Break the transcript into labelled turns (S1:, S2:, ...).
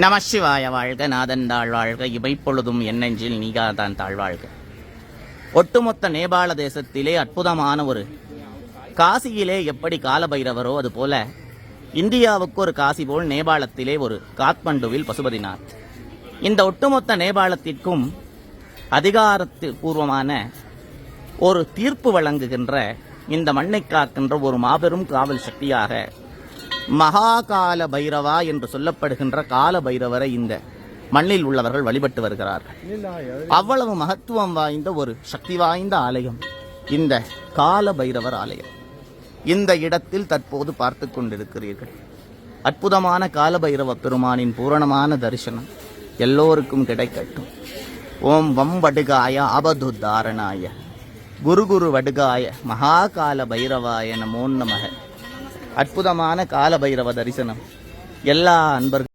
S1: நமசிவாய வாழ்க, நாதன் தாழ்வாழ்க, இவைப்பொழுதும் என்னெஞ்சில் நீகாதான் தாழ்வாழ்க. ஒட்டுமொத்த நேபாள தேசத்திலே அற்புதமான ஒரு காசியிலே எப்படி காலபைரவரோ அதுபோல இந்தியாவுக்கு ஒரு காசி போல் நேபாளத்திலே ஒரு காத்மண்டுவில் பசுபதிநாத். இந்த ஒட்டுமொத்த நேபாளத்திற்கும் அதிகாரத்து பூர்வமான ஒரு தீர்ப்பு வழங்குகின்ற, இந்த மண்ணை காக்கின்ற ஒரு மாபெரும் காவல் சக்தியாக மகாகால பைரவா என்று சொல்லப்படுகின்ற கால பைரவரை இந்த மண்ணில் உள்ளவர்கள் வழிபட்டு வருகிறார்கள். அவ்வளவு மகத்துவம் வாய்ந்த ஒரு சக்தி வாய்ந்த ஆலயம் இந்த கால பைரவர் ஆலயம். இந்த இடத்தில் தற்போது பார்த்து கொண்டிருக்கிறீர்கள். அற்புதமான கால பைரவ பெருமானின் பூரணமான தரிசனம் எல்லோருக்கும் கிடைக்கட்டும். ஓம் வம் வடுகாய ஆபது தாரணாய குரு வடுகாய மகாகால பைரவாய நமோ நமக. அற்புதமான கால பைரவ தரிசனம் எல்லா அன்பர்களும்